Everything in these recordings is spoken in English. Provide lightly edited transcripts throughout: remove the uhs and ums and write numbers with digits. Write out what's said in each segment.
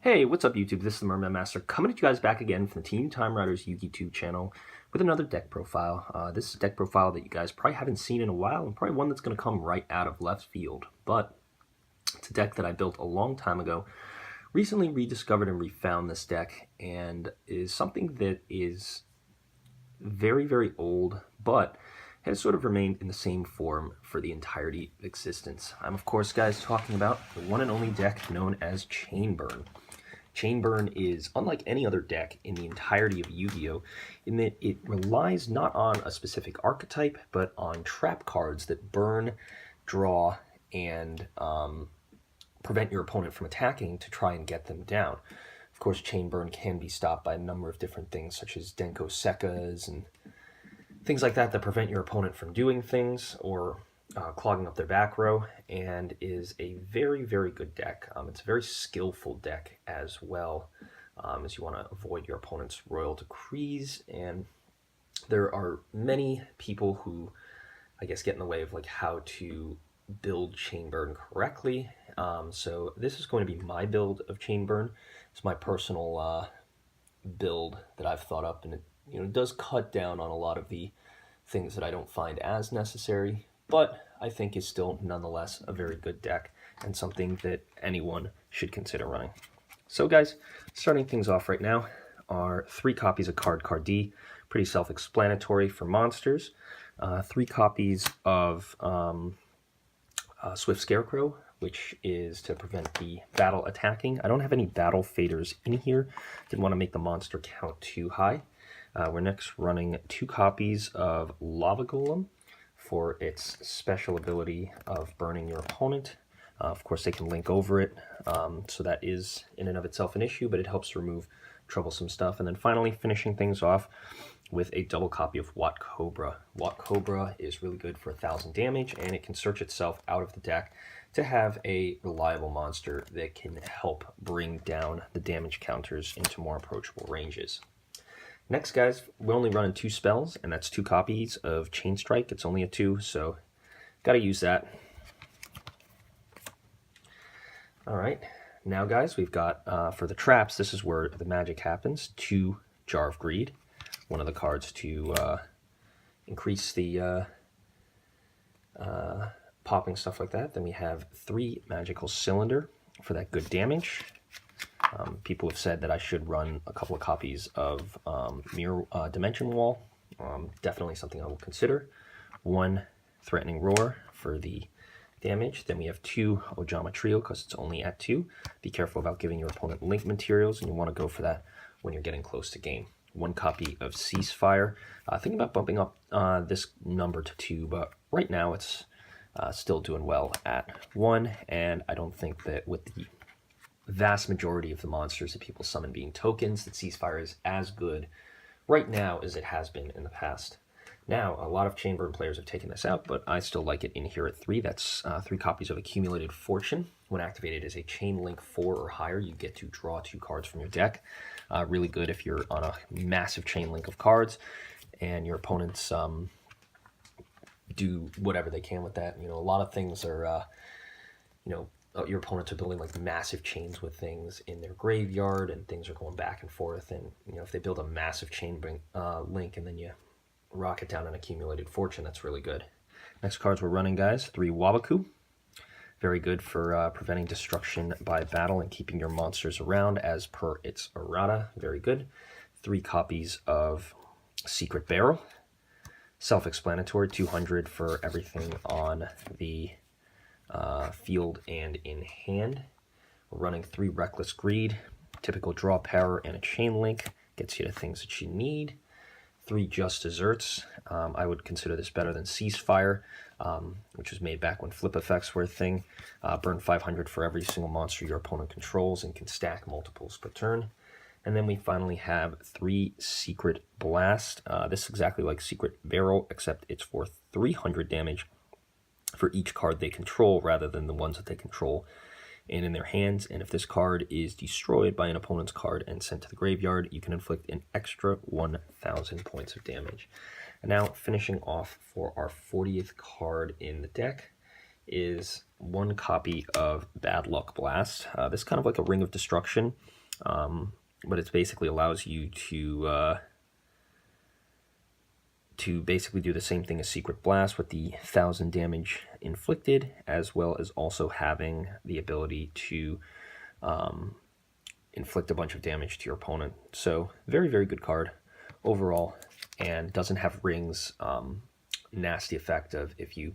Hey, what's up YouTube? This is the Merman Master coming at you guys back again from the Team Time Riders YouTube channel with another deck profile. This is a deck profile that you guys probably haven't seen in a while and probably one that's going to come right out of left field. But it's a deck that I built a long time ago, recently rediscovered and refound this deck, and is something that is very, very old, but has sort of remained in the same form for the entirety of existence. I'm, of course, guys, talking about the one and only deck known as Chainburn. Chainburn is unlike any other deck in the entirety of Yu-Gi-Oh! In that it relies not on a specific archetype, but on trap cards that burn, draw, and prevent your opponent from attacking to try and get them down. Of course, Chainburn can be stopped by a number of different things, such as Denko Sekkas and things like that prevent your opponent from doing things or clogging up their back row, and is a very, very good deck. It's a very skillful deck as well, as you want to avoid your opponent's royal decrees, and there are many people who, I guess, get in the way of like how to build Chainburn correctly. So this is going to be my build of Chainburn. It's my personal build that I've thought up, and it does cut down on a lot of the things that I don't find as necessary, but I think is still nonetheless a very good deck and something that anyone should consider running. So guys, starting things off right now are 3 copies of Card D, pretty self-explanatory for monsters, 3 copies of Swift Scarecrow, which is to prevent the battle attacking. I don't have any battle faders in here, didn't want to make the monster count too high. We're next running 2 copies of Lava Golem for its special ability of burning your opponent. Of course, they can link over it, so that is in and of itself an issue, but it helps remove troublesome stuff. And then finally, finishing things off with a double copy of Wat Cobra. Wat Cobra is really good for 1,000 damage, and it can search itself out of the deck to have a reliable monster that can help bring down the damage counters into more approachable ranges. Next, guys, we're only running 2 spells, and that's 2 copies of Chain Strike. It's only a 2, so gotta use that. All right, now, guys, we've got, for the traps, this is where the magic happens, 2 Jar of Greed, one of the cards to increase the popping, stuff like that. Then we have 3 Magical Cylinder for that good damage. People have said that I should run a couple of copies of Mirror Dimension Wall. Definitely something I will consider. 1 Threatening Roar for the damage. Then we have 2 Ojama Trio because it's only at 2. Be careful about giving your opponent link materials, and you want to go for that when you're getting close to game. 1 copy of Ceasefire. Thinking about bumping up this number to 2, but right now it's still doing well at 1, and I don't think that with the vast majority of the monsters that people summon being tokens, that Ceasefire is as good right now as it has been in the past. Now, a lot of Chainburn players have taken this out, but I still like it in here at 3. That's 3 copies of Accumulated Fortune. When activated as a Chain Link 4 or higher, you get to draw 2 cards from your deck. Really good if you're on a massive chain link of cards and your opponents do whatever they can with that. A lot of things are, your opponents are building like massive chains with things in their graveyard, and things are going back and forth. And if they build a massive chain link and then you rock it down an Accumulated Fortune, that's really good. Next cards we're running, guys, 3 Wabaku. Very good for preventing destruction by battle and keeping your monsters around as per its errata. Very good. 3 copies of Secret Barrel. Self-explanatory, 200 for everything on the field and in hand. We're running 3 Reckless Greed, typical draw power and a chain link, gets you to things that you need. 3 Just Desserts. I would consider this better than Ceasefire, which was made back when flip effects were a thing. Burn 500 for every single monster your opponent controls and can stack multiples per turn. And then we finally have 3 Secret Blast. This is exactly like Secret Barrel, except it's for 300 damage for each card they control rather than the ones that they control and in their hands. And if this card is destroyed by an opponent's card and sent to the graveyard, you can inflict an extra 1,000 points of damage. And now finishing off for our 40th card in the deck is one copy of Bad Luck Blast. This is kind of like a Ring of Destruction, but it basically allows you to basically do the same thing as Secret Blast with the 1,000 damage inflicted, as well as also having the ability to inflict a bunch of damage to your opponent. So very, very good card overall, and doesn't have Ring's nasty effect of if you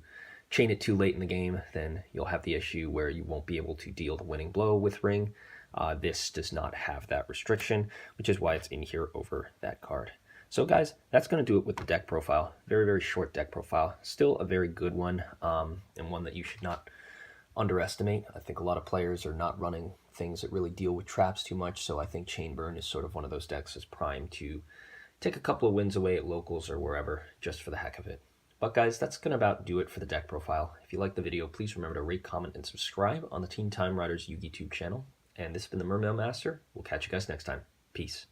chain it too late in the game, then you'll have the issue where you won't be able to deal the winning blow with Ring. This does not have that restriction, which is why it's in here over that card. So guys, that's going to do it with the deck profile. Very, very short deck profile. Still a very good one, and one that you should not underestimate. I think a lot of players are not running things that really deal with traps too much, so I think Chain Burn is sort of one of those decks that's primed to take a couple of wins away at locals or wherever, just for the heck of it. But guys, that's going to about do it for the deck profile. If you liked the video, please remember to rate, comment, and subscribe on the Teen Time Riders YouTube channel. And this has been the Mermail Master. We'll catch you guys next time. Peace.